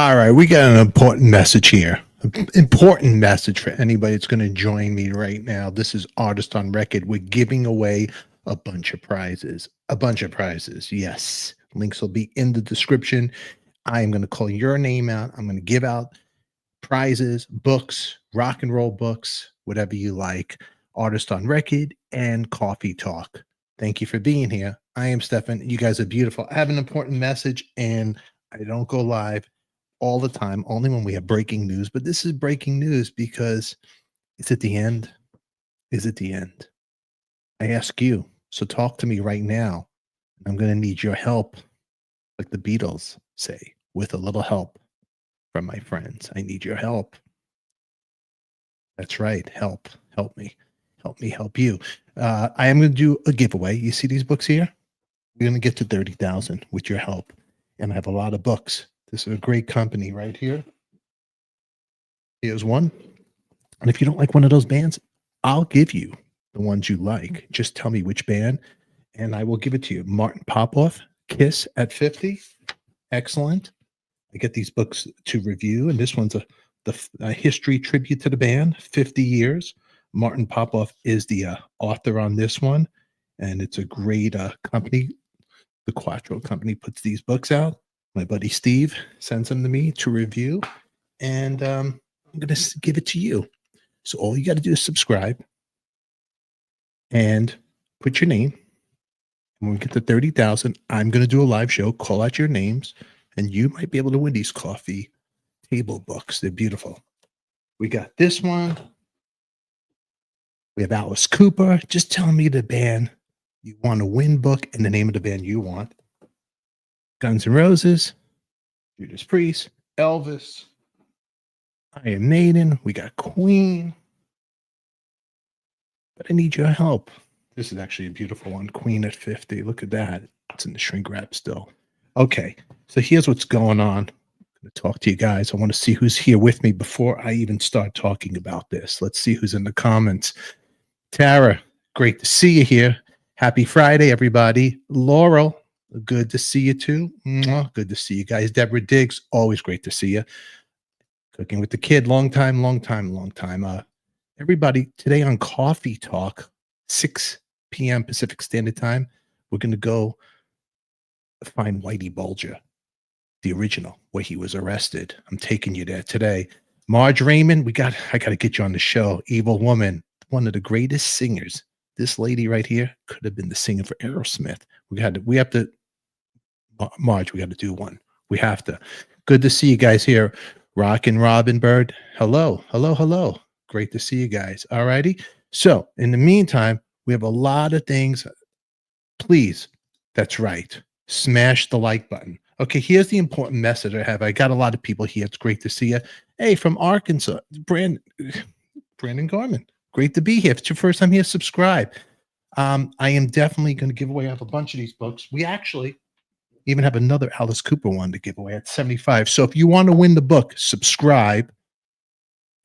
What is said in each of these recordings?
All right, we got an important message here. Important message for anybody that's going to join me right now. This is Artist on Record. We're giving away a bunch of prizes. A bunch of prizes. Yes. Links will be in the description. I am going to call your name out. I'm going to give out prizes, books, rock and roll books, whatever you like. Artist on Record and Coffee Talk. Thank you for being here. I am Stefan. You guys are beautiful. I have an important message, and I don't go live all the time, only when we have breaking news. But this is breaking news because it's at the end. Is it the end? I ask you. So talk to me right now. I'm going to need your help, like the Beatles say, with a little help from my friends. I need your help. That's right. Help. Help me. Help me help you. I am going to do a giveaway. You see these books here? We're going to get to 30,000 with your help. And I have a lot of books. This is a great company right here. Here's one. And if you don't like one of those bands, I'll give you the ones you like. Just tell me which band, and I will give it to you. Martin Popoff, Kiss at 50. Excellent. I get these books to review, and this one's a history tribute to the band, 50 years. Martin Popoff is the author on this one, and it's a great company. The Quattro Company puts these books out. My buddy Steve sends them to me to review, and I'm going to give it to you. So all you got to do is subscribe and put your name. And when we get to 30,000, I'm going to do a live show, call out your names, and you might be able to win these coffee table books. They're beautiful. We got this one. We have Alice Cooper. Just tell me the band you want to win book and the name of the band you want. Guns N' Roses, Judas Priest, Elvis, Iron Maiden. We got Queen. But I need your help. This is actually a beautiful one. Queen at 50. Look at that. It's in the shrink wrap still. Okay, so here's what's going on. I'm going to talk to you guys. I want to see who's here with me before I even start talking about this. Let's see who's in the comments. Tara, great to see you here. Happy Friday, everybody. Laurel, good to see you too. Mwah, good to see you guys. Deborah Diggs, always great to see you. Cooking with the Kid, long time. Everybody, today on Coffee Talk, 6 p.m. Pacific Standard Time, we're going to go find Whitey Bulger, the original, where he was arrested. I'm taking you there today. Marge Raymond, I got to get you on the show. Evil Woman, one of the greatest singers. This lady right here could have been the singer for Aerosmith. We have to, Marge, we got to do one. We have to. Good to see you guys here. Rockin' Robin Bird. Hello. Great to see you guys. All righty. So in the meantime, we have a lot of things. Please, that's right. Smash the like button. Okay, here's the important message I have. I got a lot of people here. It's great to see you. Hey, from Arkansas, Brandon Garman. Great to be here. If it's your first time here, subscribe. I am definitely going to give away. I have a bunch of these books. We actually even have another Alice Cooper one to give away at 75. So if you want to win the book, subscribe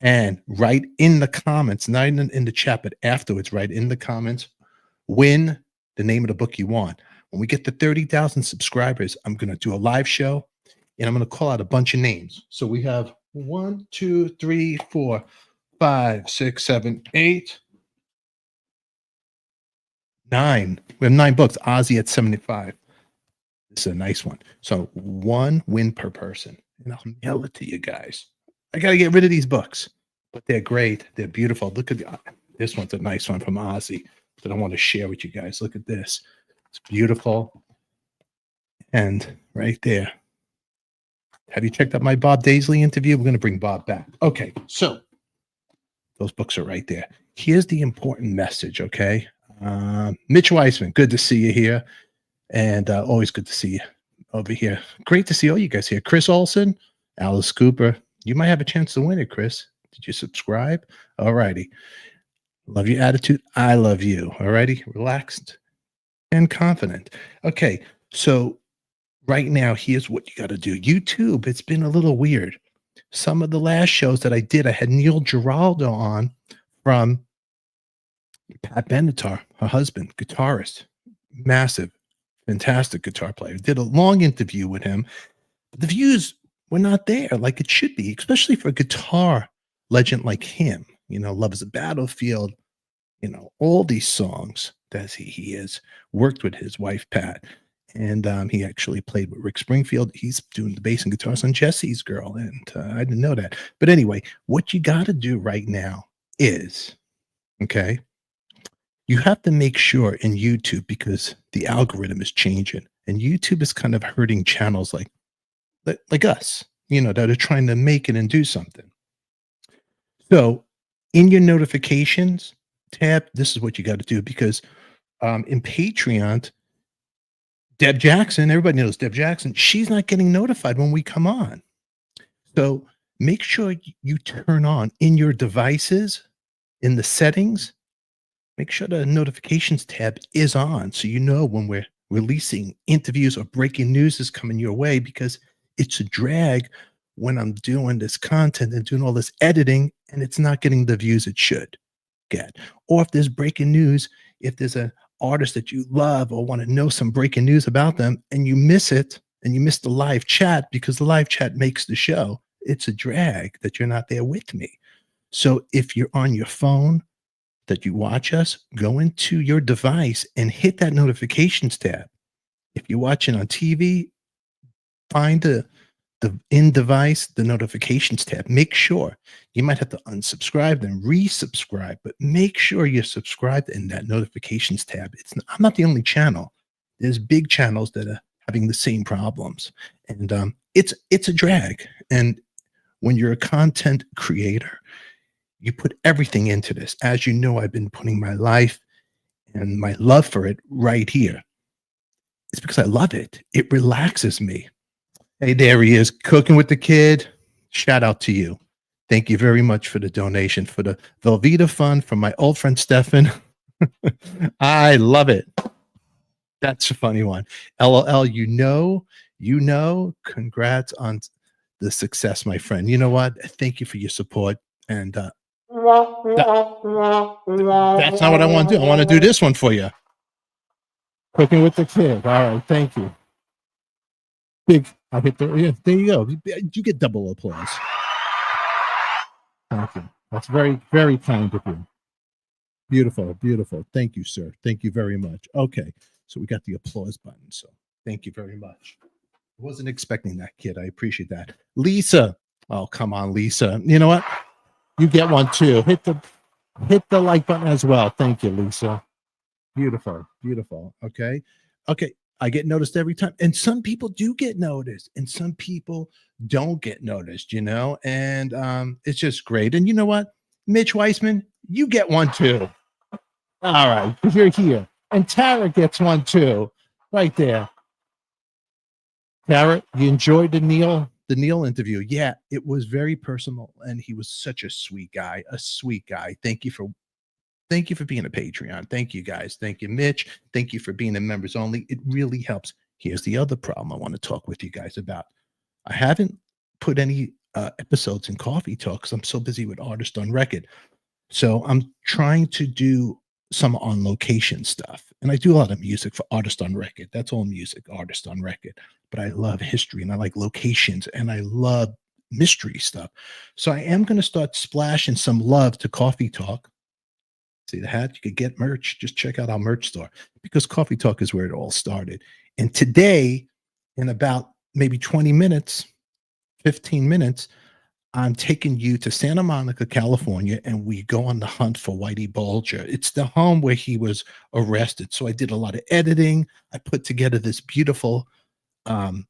and write in the comments, not in the chat, but afterwards, write in the comments, win the name of the book you want. When we get to 30,000 subscribers, I'm going to do a live show, and I'm going to call out a bunch of names. So we have 1, 2, 3, 4, 5, 6, 7, 8, 9. We have 9 books. OZZY at 75. This is a nice one. So 1 win per person, and I'll mail it to you guys. I got to get rid of these books, but they're great. They're beautiful. Look at this one's a nice one from OZZY that I want to share with you guys. Look at this. It's beautiful. And right there. Have you checked out my Bob Daisley interview? We're going to bring Bob back. Okay, so those books are right there. Here's the important message, okay? Mitch Weissman, good to see you here. And always good to see you over here. Great to see all you guys here. Chris Olson, Alice Cooper. You might have a chance to win it, Chris. Did you subscribe? All righty. Love your attitude. I love you. All righty. Relaxed and confident. Okay. So right now, here's what you got to do. YouTube, it's been a little weird. Some of the last shows that I did, I had Neil Giraldo on from Pat Benatar, her husband, guitarist, massive, fantastic guitar player. Did a long interview with him. The views we're not there like it should be, especially for a guitar legend like him. Love is a Battlefield, all these songs that he has worked with his wife, Pat. And he actually played with Rick Springfield. He's doing the bass and guitars on Jesse's Girl. And I didn't know that. But anyway, what you got to do right now is, okay, you have to make sure in YouTube, because the algorithm is changing and YouTube is kind of hurting channels like us, that are trying to make it and do something. So in your notifications tab, this is what you got to do, because in Patreon, Deb Jackson, everybody knows Deb Jackson, she's not getting notified when we come on. So make sure you turn on in your devices, in the settings, make sure the notifications tab is on so you know when we're releasing interviews or breaking news is coming your way, because it's a drag when I'm doing this content and doing all this editing and it's not getting the views it should get. Or if there's breaking news, if there's an artist that you love or want to know some breaking news about them and you miss it and you miss the live chat, because the live chat makes the show, it's a drag that you're not there with me. So if you're on your phone that you watch us, go into your device and hit that notifications tab. If you're watching on TV, find the in device, the notifications tab. Make sure you might have to unsubscribe, then resubscribe, but make sure you're subscribed in that notifications tab. I'm not the only channel. There's big channels that are having the same problems, and it's a drag. And when you're a content creator, you put everything into this. As you know, I've been putting my life and my love for it right here. It's because I love it. It relaxes me. Hey, there he is, cooking with the kid. Shout out to you. Thank you very much for the donation for the Velveeta Fund from my old friend Stefan. I love it. That's a funny one. LOL, congrats on the success, my friend. You know what? Thank you for your support. And that's not what I want to do. I want to do this one for you. Cooking with the kid. All right. Thank you. Big. I hit the. Yeah, there you go. You get double applause. Thank you. That's very, very kind of you. Beautiful, beautiful. Thank you, sir. Thank you very much. Okay. So we got the applause button. So thank you very much. I wasn't expecting that, kid. I appreciate that. Lisa. Oh, come on, Lisa. You know what? You get one too. Hit the like button as well. Thank you, Lisa. Beautiful, beautiful. Okay. Okay. I get noticed every time. And some people do get noticed and some people don't get noticed, and it's just great. And you know what? Mitch Weissman, you get one too. All right, because you're here. And Tara gets one too. Right there. Tara, you enjoyed the Neil interview. Yeah, it was very personal. And he was such a sweet guy. Thank you for being a Patreon. Thank you, guys. Thank you, Mitch. Thank you for being a members only. It really helps. Here's the other problem I want to talk with you guys about. I haven't put any episodes in Coffee Talk because I'm so busy with Artist on Record. So I'm trying to do some on location stuff. And I do a lot of music for Artist on Record. That's all music, Artist on Record. But I love history and I like locations and I love mystery stuff. So I am going to start splashing some love to Coffee Talk. See the hat? You could get merch. Just check out our merch store, because Coffee Talk is where it all started. And today, in about maybe 20 minutes, 15 minutes, I'm taking you to Santa Monica, California, and we go on the hunt for Whitey Bulger. It's the home where he was arrested. So I did a lot of editing. I put together this beautiful on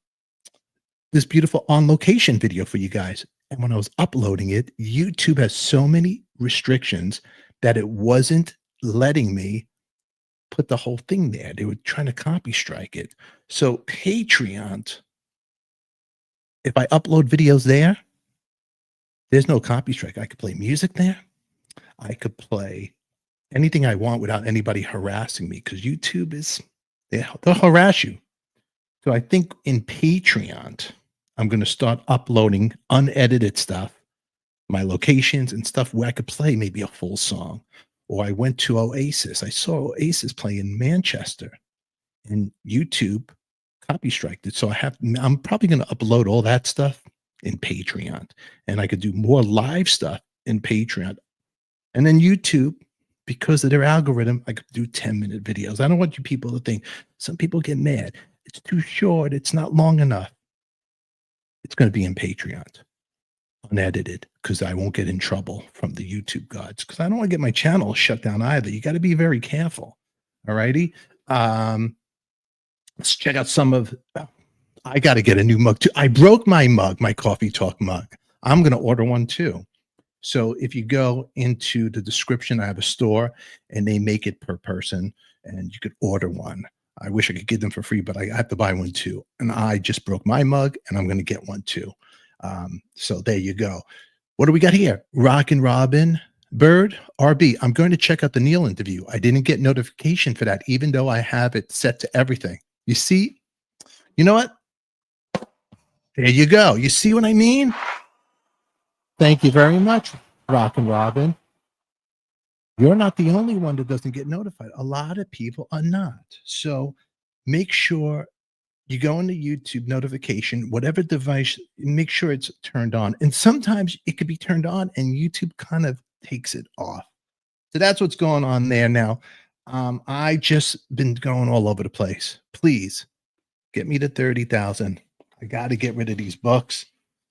location video for you guys. And when I was uploading it, YouTube has so many restrictions that it wasn't letting me put the whole thing there. They were trying to copy strike it. So Patreon, if I upload videos there's no copy strike. I could play music there. I could play anything I want without anybody harassing me, because YouTube they'll harass you. So I think in Patreon, I'm going to start uploading unedited stuff, my locations and stuff where I could play maybe a full song. Or I went to Oasis. I saw Oasis play in Manchester, and YouTube copy striked it. So I'm probably going to upload all that stuff in Patreon, and I could do more live stuff in Patreon. And then YouTube, because of their algorithm, I could do 10-minute videos. I don't want you people to think some people get mad. It's too short. It's not long enough. It's going to be in Patreon, unedited, because I won't get in trouble from the YouTube gods. Because I don't want to get my channel shut down either. You got to be very careful. All righty. Let's check out some of. I got to get a new mug too. I broke my mug, my Coffee Talk mug. I'm going to order one too. So if you go into the description, I have a store and they make it per person and you could order one. I wish I could get them for free, but I have to buy one too. And I just broke my mug and I'm going to get one too. So there you go. What do we got here? Rockin' Robin, Bird, RB. I'm going to check out the Neil interview. I didn't get notification for that, even though I have it set to everything. You see, you know what? There you go. You see what I mean? Thank you very much, Rockin' Robin. You're not the only one that doesn't get notified. A lot of people are not. So make sure you go into YouTube notification, whatever device, make sure it's turned on. And sometimes it could be turned on and YouTube kind of takes it off. So that's what's going on there now. I just been going all over the place. Please get me to 30,000. I got to get rid of these books.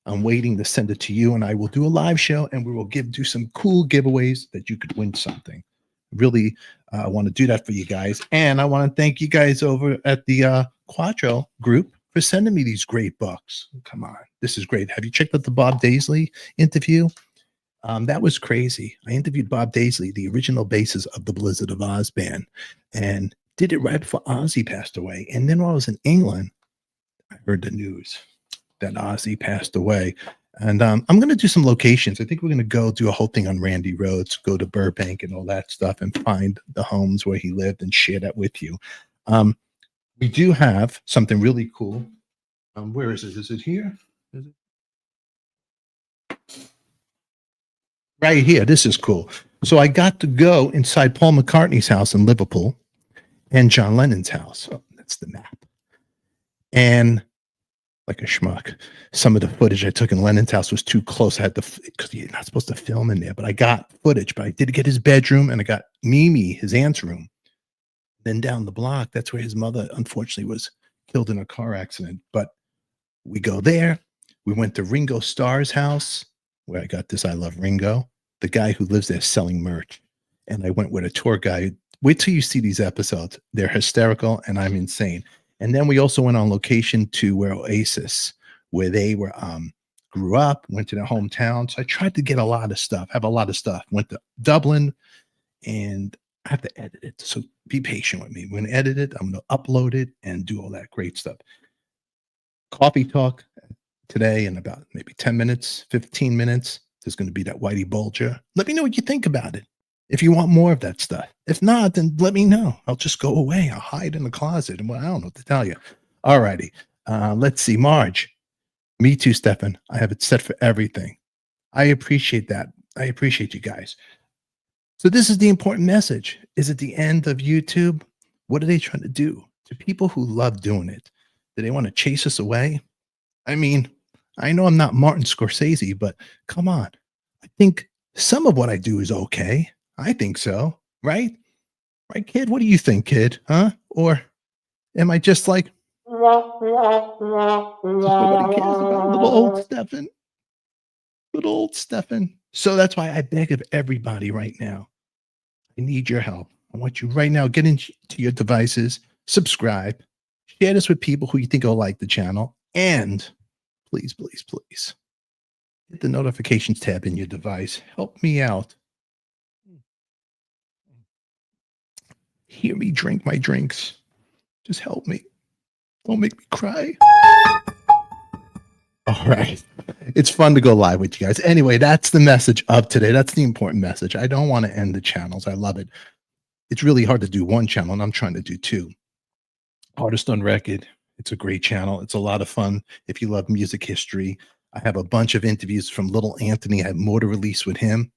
I'm waiting to send it to you, and I will do a live show, and we will do some cool giveaways that you could win something. Really want to do that for you guys, and I want to thank you guys over at the Quattro group for sending me these great books. Come on, this is great. Have you checked out the Bob Daisley interview? That was crazy. I interviewed Bob Daisley, the original bassist of the Blizzard of Oz band, and did it right before OZZY passed away. And then while I was in England, I heard the news that OZZY passed away. And I'm going to do some locations. I think we're going to go do a whole thing on Randy Rhoads, go to Burbank and all that stuff and find the homes where he lived and share that with you. We do have something really cool. Where is it? Is it here? Is it? Right here. This is cool. So I got to go inside Paul McCartney's house in Liverpool and John Lennon's house. Oh, that's the map. And like a schmuck, some of the footage I took in Lennon's house was too close. I had to, because you're not supposed to film in there, but I got footage. But I did get his bedroom and I got Mimi, his aunt's room. Then down the block, that's where his mother unfortunately was killed in a car accident. But we go there. We went to Ringo Starr's house where I got this I Love Ringo, the guy who lives there selling merch. And I went with a tour guide. Wait till you see these episodes. They're hysterical and I'm insane. And then we also went on location to where Oasis, where they were grew up, went to their hometown. So I tried to get a lot of stuff, have a lot of stuff. Went to Dublin, and I have to edit it. So be patient with me. When I edit it, I'm going to upload it and do all that great stuff. Coffee Talk today in about maybe 10 minutes, 15 minutes. There's going to be that Whitey Bulger. Let me know what you think about it. If you want more of that stuff. If not, then let me know. I'll just go away. I'll hide in the closet. And well, I don't know what to tell you. All righty. Let's see. Marge. Me too, Stefan. I have it set for everything. I appreciate that. I appreciate you guys. So this is the important message. Is it the end of YouTube? What are they trying to do? To people who love doing it, do they want to chase us away? I mean, I know I'm not Martin Scorsese, but come on. I think some of what I do is okay. I think so, right? Right, kid? What do you think, kid? Huh? Or am I just like nobody cares about little old Stefan? Little old Stefan. So that's why I beg of everybody right now. I need your help. I want you right now, get into your devices, subscribe, share this with people who you think will like the channel, and please, please, please hit the notifications tab in your device. Help me out. Hear me drink my drinks. Just help me. Don't make me cry. All right. It's fun to go live with you guys. Anyway, that's the message of today. That's the important message. I don't want to end the channels. I love it. It's really hard to do one channel, and I'm trying to do two. Artist on Record. It's a great channel. It's a lot of fun if you love music history. I have a bunch of interviews from Little Anthony. I have more to release with him.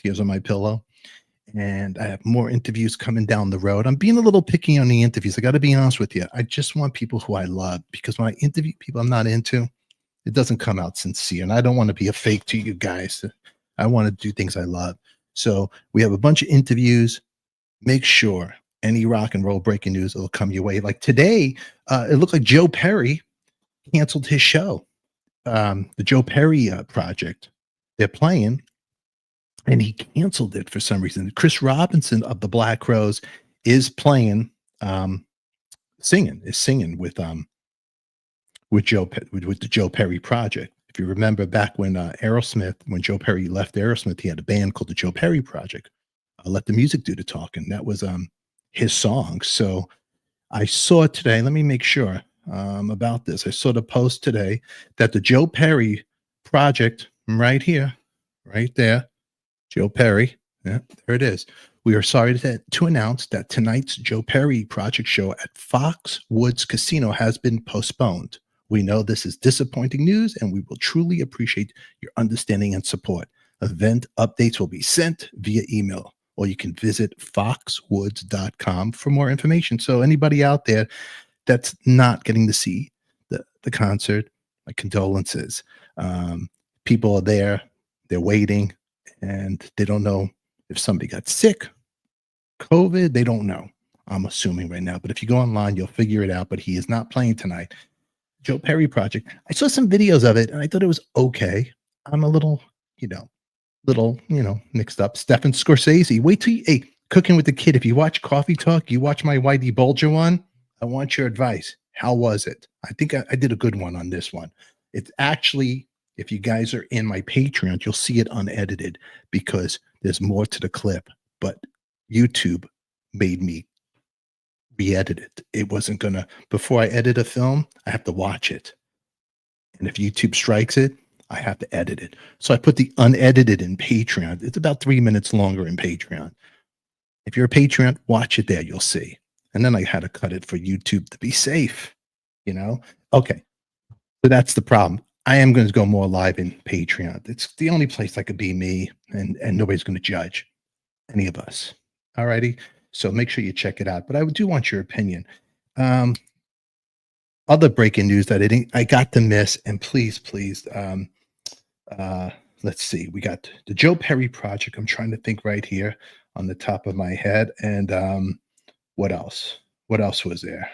Tears on My Pillow. And I have more interviews coming down the road. I'm being a little picky on the interviews. I got to be honest with you. I just want people who I love, because when I interview people I'm not into, It doesn't come out sincere, and I don't want to be a fake to you guys. I want to do things I love. So we have a bunch of interviews. Make sure any rock and roll breaking news will come your way. Like today, it looked like Joe Perry canceled his show. The Joe Perry project they're playing, and he canceled it for some reason. Chris Robinson of the Black Crowes is playing, singing with the Joe Perry project. If you remember back when when Joe Perry left Aerosmith, he had a band called the Joe Perry Project. Let the music do the talking. That was his song. So I saw today. Let me make sure about this. I saw the post today that the Joe Perry Project, right here, right there, Joe Perry. Yeah, there it is. We are sorry to announce that tonight's Joe Perry Project show at Foxwoods Casino has been postponed. We know this is disappointing news, and we will truly appreciate your understanding and support. Event updates will be sent via email, or you can visit foxwoods.com for more information. So anybody out there that's not getting to see the concert, my condolences. People are there, they're waiting, and they don't know if somebody got sick, COVID, they don't know. I'm assuming right now, but if you go online, you'll figure it out. But he is not playing tonight. Joe Perry Project. I saw some videos of it, and I thought it was okay. I'm a little, mixed up. Stephen Scorsese. Wait till hey, Cooking with the Kid. If you watch Coffee Talk, you watch my Whitey Bulger one. I want your advice. How was it? I think I did a good one on this one. It's actually, if you guys are in my Patreon, you'll see it unedited because there's more to the clip. But YouTube made me re-edit it. It wasn't gonna, before I edit a film, I have to watch it. And if YouTube strikes it, I have to edit it. So I put the unedited in Patreon. It's about 3 minutes longer in Patreon. If you're a Patreon, watch it there, you'll see. And then I had to cut it for YouTube to be safe, Okay. So that's the problem. I am going to go more live in Patreon. It's the only place I could be me, and nobody's going to judge any of us. All righty. So make sure you check it out. But I do want your opinion. Other breaking news that I got to miss, and please, let's see. We got the Joe Perry Project. I'm trying to think right here on the top of my head. And what else? What else was there?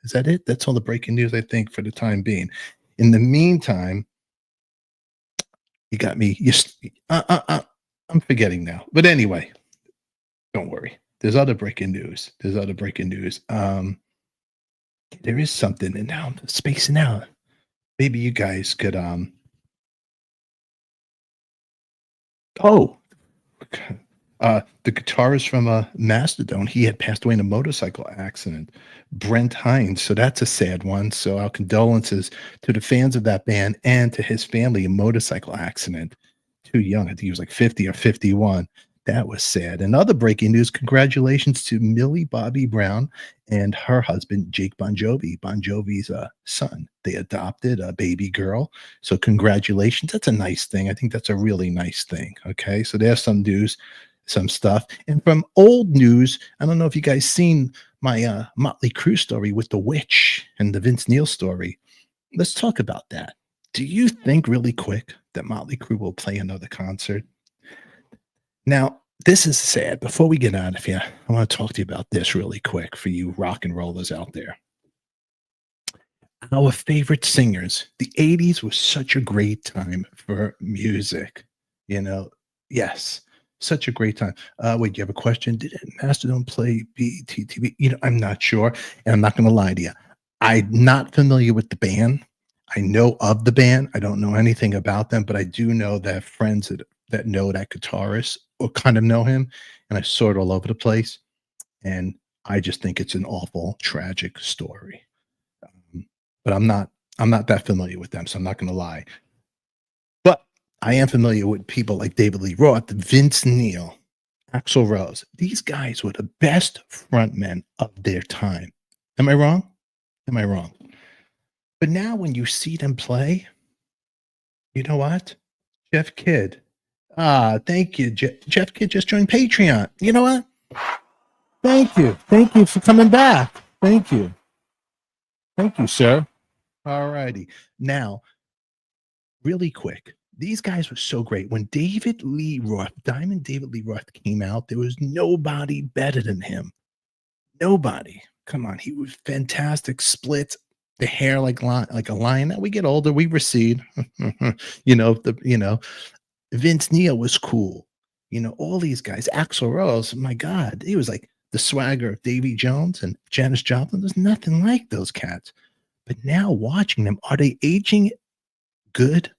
Is that it? That's all the breaking news, I think, for the time being. In the meantime, you got me. I'm forgetting now. But anyway, don't worry. There's other breaking news. There is something, and now I'm spacing out. Maybe you guys could the guitarist from Mastodon, he had passed away in a motorcycle accident. Brent Hines. So that's a sad one. So our condolences to the fans of that band and to his family. A motorcycle accident. Too young. I think he was like 50 or 51. That was sad. And other breaking news, congratulations to Millie Bobby Brown and her husband, Jake Bon Jovi, Bon Jovi's son. They adopted a baby girl. So congratulations. That's a nice thing. I think that's a really nice thing. Okay. So there's some news, some stuff. And from old news, I don't know if you guys seen my Motley Crue story with the witch and the Vince Neil story. Let's talk about that. Do you think really quick that Motley Crue will play another concert? Now, this is sad. Before we get out of here, I want to talk to you about this really quick for you rock and rollers out there. Our favorite singers. The 80s was such a great time for music. Yes, such a great time. Wait, you have a question? Did Mastodon play BTTV? I'm not sure, and I'm not going to lie to you. I'm not familiar with the band. I know of the band. I don't know anything about them, but I do know that I have friends that know that guitarist or kind of know him, and I saw it all over the place. And I just think it's an awful, tragic story. But I'm not that familiar with them, so I'm not going to lie. But I am familiar with people like David Lee Roth, Vince Neil, Axl Rose. These guys were the best frontmen of their time. Am I wrong? But now when you see them play, you know what? Jeff Kidd. Thank you. Jeff Kidd just joined Patreon. You know what? Thank you. Thank you for coming back. Thank you. Thank you, sir. All righty. Now, really quick, these guys were so great. When David Lee Roth, Diamond David Lee Roth came out, there was nobody better than him. Nobody. Come on, he was fantastic. Split the hair like a lion. Now we get older, we recede. Vince Neil was cool. All these guys. Axl Rose, my God, he was like the swagger of Davy Jones and Janis Joplin. There's nothing like those cats. But now watching them, are they aging good?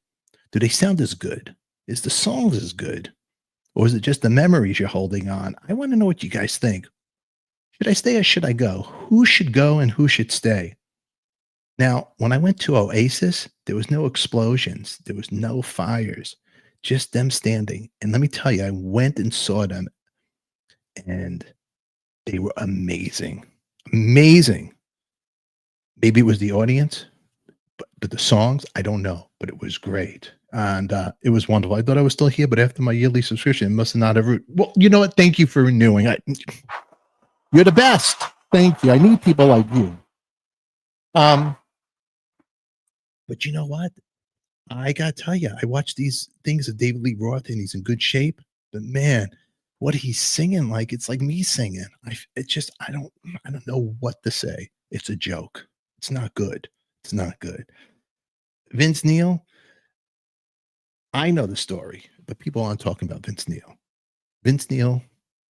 Do they sound as good? Is the songs as good? Or is it just the memories you're holding on? I want to know what you guys think. Should I stay or should I go? Who should go and who should stay? Now, when I went to Oasis, there was no explosions, there was no fires, just them standing. And let me tell you, I went and saw them and they were amazing. Amazing. Maybe it was the audience, but the songs, I don't know, but it was great. And it was wonderful. I thought I was still here, but after my yearly subscription, it must have not have. Well, you know what? Thank you for renewing. You're the best. Thank you. I need people like you. Um, but you know what? I gotta tell you, I watch these things of David Lee Roth, and he's in good shape. But man, what he's singing like, it's like me singing. It just, I don't know what to say. It's a joke. It's not good. It's not good. Vince Neil, I know the story, but people aren't talking about Vince Neil. Vince Neil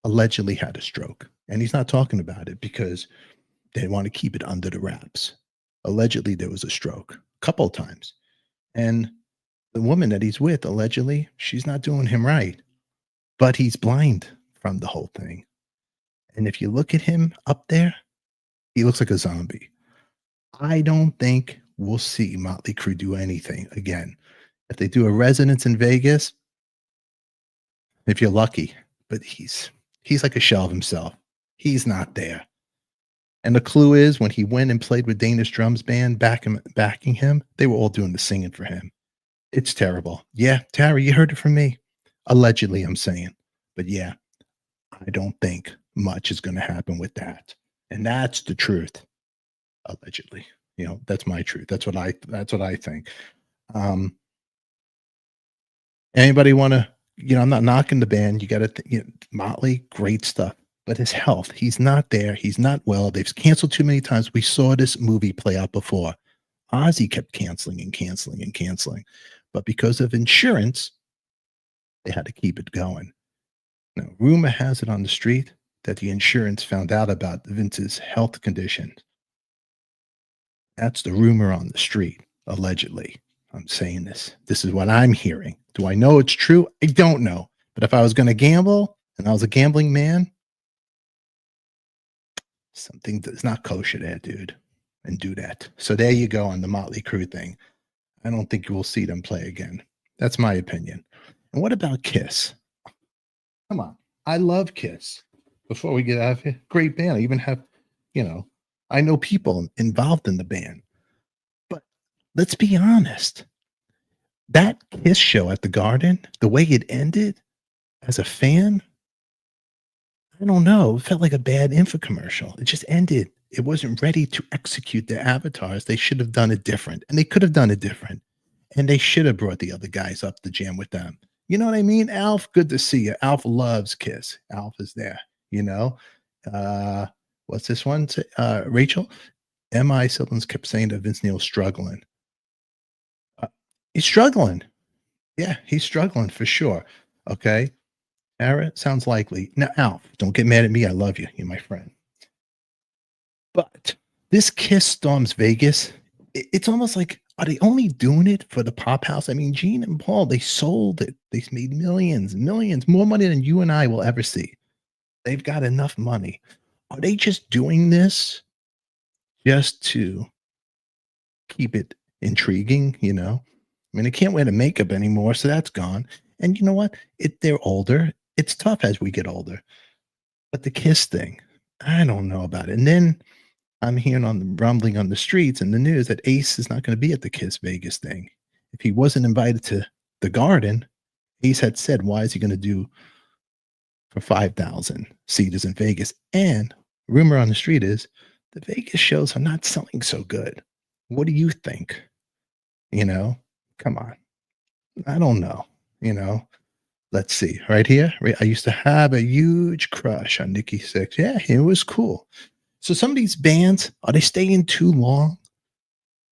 allegedly had a stroke, and he's not talking about it because they want to keep it under the wraps. Allegedly, there was a stroke a couple of times, and the woman that he's with, allegedly, she's not doing him right, but he's blind from the whole thing. And if you look at him up there, he looks like a zombie. I don't think we'll see Motley Crue do anything again. If they do a residence in Vegas, if you're lucky, but he's like a shell of himself. He's not there. And the clue is when he went and played with Danish Drums Band backing him, they were all doing the singing for him. It's terrible. Yeah, Tara, you heard it from me. Allegedly, I'm saying. But yeah, I don't think much is going to happen with that. And that's the truth. Allegedly. That's my truth. That's what I think. Um Anybody want to, I'm not knocking the band. You got to, Motley, great stuff. But his health, he's not there. He's not well. They've canceled too many times. We saw this movie play out before. Ozzy kept canceling and canceling and canceling. But because of insurance, they had to keep it going. Now, rumor has it on the street that the insurance found out about Vince's health condition. That's the rumor on the street, allegedly. I'm saying this. This is what I'm hearing. Do I know it's true? I don't know. But if I was going to gamble and I was a gambling man, something that's not kosher there, dude, and do that. So there you go on the Motley Crue thing. I don't think you will see them play again. That's my opinion. And what about Kiss? Come on. I love Kiss. Before we get out of here, great band. I even have, I know people involved in the band. But let's be honest. That Kiss show at the Garden, the way it ended, as a fan, I don't know. It felt like a bad infomercial. It just ended. It wasn't ready to execute their avatars. They should have done it different, and they could have done it different. And they should have brought the other guys up to jam with them. You know what I mean? Alf, good to see you. Alf loves Kiss. Alf is there. What's this one? Rachel? M.I. Siblings kept saying that Vince Neil's struggling. He's struggling. Yeah, he's struggling for sure. Okay. Ara, sounds likely. Now, Alf, don't get mad at me. I love you. You're my friend. But this Kiss storms Vegas. It's almost like, are they only doing it for the pop house? I mean, Gene and Paul, they sold it. They made millions, millions, more money than you and I will ever see. They've got enough money. Are they just doing this just to keep it intriguing? I mean, they can't wear the makeup anymore, so that's gone. And you know what? They're older. It's tough as we get older. But the Kiss thing, I don't know about it. And then I'm hearing on the rumbling on the streets and the news that Ace is not going to be at the Kiss Vegas thing. If he wasn't invited to the Garden, Ace had said, why is he going to do for 5,000 seaters in Vegas? And rumor on the street is the Vegas shows are not selling so good. What do you think? You know, come on. I don't know. You know, let's see. Right here, I used to have a huge crush on Nikki Six. Yeah, it was cool. So some of these bands, are they staying too long?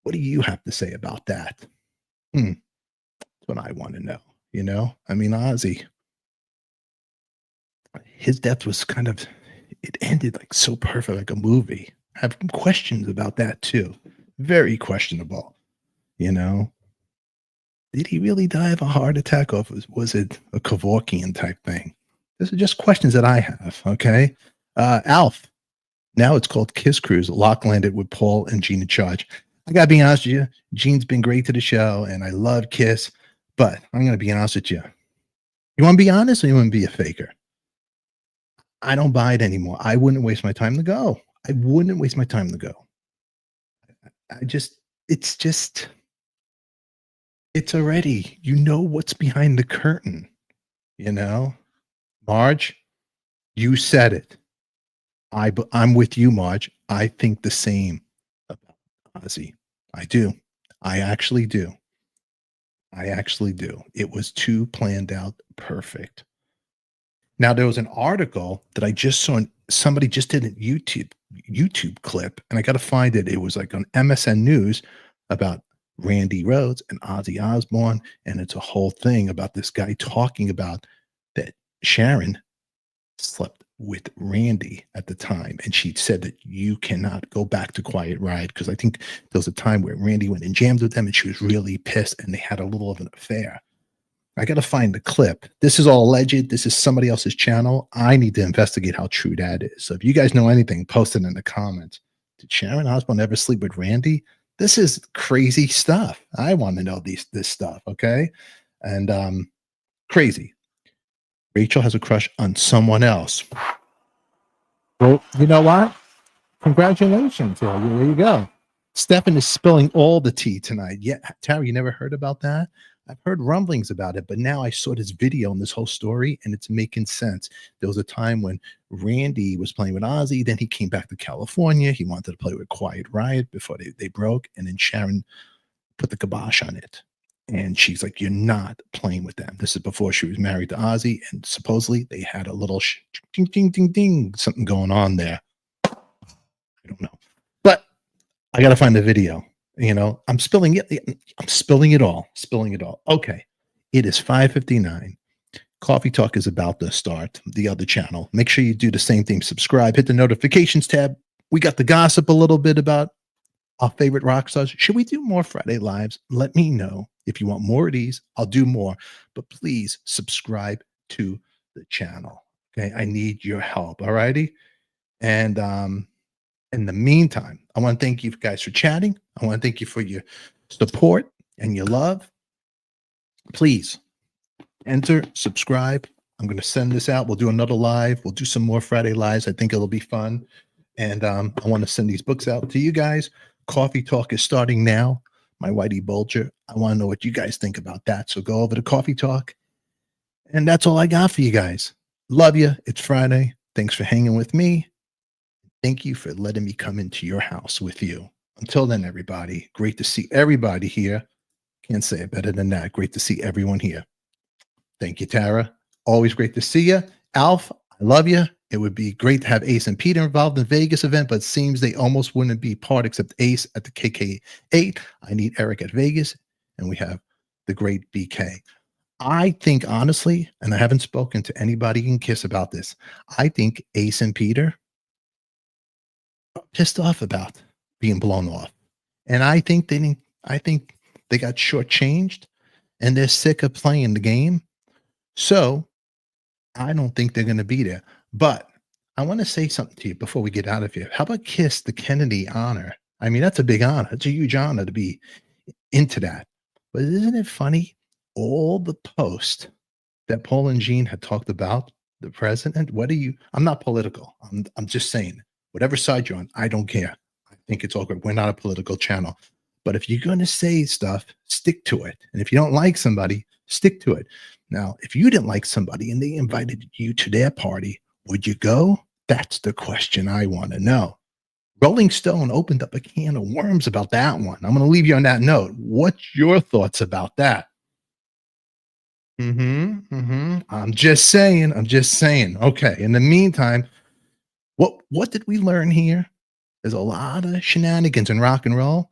What do you have to say about that? Hmm, that's what I want to know. I mean, Ozzy, his death was kind of, it ended like so perfect, like a movie. I have questions about that too. Very questionable. You know, did he really die of a heart attack, or was it a Kevorkian type thing? These are just questions that I have. Okay, Alf. Now it's called Kiss Cruise. Lock landed with Paul and Gene in charge. I gotta be honest with you. Gene's been great to the show, and I love Kiss. But I'm gonna be honest with you. You want to be honest, or you want to be a faker? I don't buy it anymore. I wouldn't waste my time to go. I wouldn't waste my time to go. I just, it's just, it's already. You know what's behind the curtain. You know, Marge, you said it. I'm with you, Marge. I think the same about Ozzy. I do. I actually do. I actually do. It was too planned out perfect. Now there was an article that I just saw. Somebody just did a YouTube clip, and I got to find it. It was like on MSN News about Randy Rhoads and Ozzy Osbourne, and it's a whole thing about this guy talking about that Sharon slept with Randy at the time, and she said that you cannot go back to Quiet Riot because I think there was a time where Randy went and jammed with them, and she was really pissed, and they had a little of an affair. I got to find the clip. This is all alleged. This is somebody else's channel. I need to investigate how true that is. So if you guys know anything, post it in the comments. Did Sharon Osbourne ever sleep with Randy? This is crazy stuff. I want to know this stuff. Okay, and crazy. Rachel has a crush on someone else. Well, you know what? Congratulations. There you go. Stefan is spilling all the tea tonight. Yeah, Tara, you never heard about that? I've heard rumblings about it, but now I saw this video and this whole story, and it's making sense. There was a time when Randy was playing with Ozzy, then he came back to California. He wanted to play with Quiet Riot before they broke, and then Sharon put the kibosh on it. And she's like, "You're not playing with them." This is before she was married to Ozzy, and supposedly they had a little ding, ding, ding, ding, something going on there. I don't know, but I got to find the video. I'm spilling it. I'm spilling it all. Spilling it all. Okay, it is 5:59. Coffee Talk is about to start. The other channel. Make sure you do the same thing. Subscribe. Hit the notifications tab. We got the gossip a little bit about our favorite rock stars. Should we do more Friday lives? Let me know. If you want more of these, I'll do more. But please subscribe to the channel. Okay. I need your help. All righty. And in the meantime, I want to thank you guys for chatting. I want to thank you for your support and your love. Please enter, subscribe. I'm going to send this out. We'll do another live. We'll do some more Friday lives. I think it'll be fun. And I want to send these books out to you guys. Coffee Talk is starting now. My Whitey Bulger. I want to know what you guys think about that. So go over to Coffee Talk. And that's all I got for you guys. Love you. It's Friday. Thanks for hanging with me. Thank you for letting me come into your house with you. Until then, everybody, great to see everybody here. Can't say it better than that. Great to see everyone here. Thank you, Tara. Always great to see you. Alf, I love you. It would be great to have Ace and Peter involved in the Vegas event, but it seems they almost wouldn't be part except Ace at the KK8. I need Eric at Vegas, and we have the great BK. I think, honestly, and I haven't spoken to anybody in Kiss about this, I think Ace and Peter are pissed off about being blown off. And I think they got shortchanged, and they're sick of playing the game. So I don't think they're going to be there. But I want to say something to you before we get out of here. How about Kiss the Kennedy honor? I mean, that's a big honor. It's a huge honor to be into that. But isn't it funny? All the posts that Paul and Gene had talked about the president, I'm not political. I'm just saying, whatever side you're on, I don't care. I think it's all good. We're not a political channel. But if you're going to say stuff, stick to it. And if you don't like somebody, stick to it. Now, if you didn't like somebody and they invited you to their party, would you go? That's the question I want to know. Rolling Stone opened up a can of worms about that one. I'm going to leave you on that note. What's your thoughts about that? I'm just saying. I'm just saying. Okay. In the meantime, what did we learn here? There's a lot of shenanigans in rock and roll,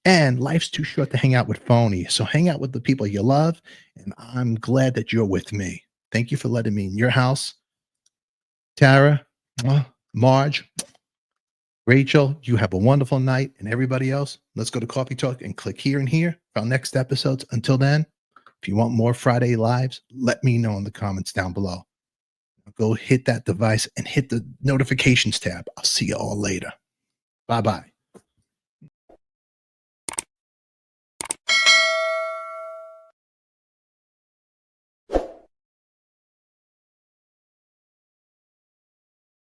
and life's too short to hang out with phonies. So hang out with the people you love, and I'm glad that you're with me. Thank you for letting me in your house, Tara, Marge, Rachel. You have a wonderful night, and everybody else, let's go to Coffee Talk and click here and here for our next episodes. Until then, if you want more Friday lives, let me know in the comments down below. Go hit that device and hit the notifications tab. I'll see you all later. Bye bye.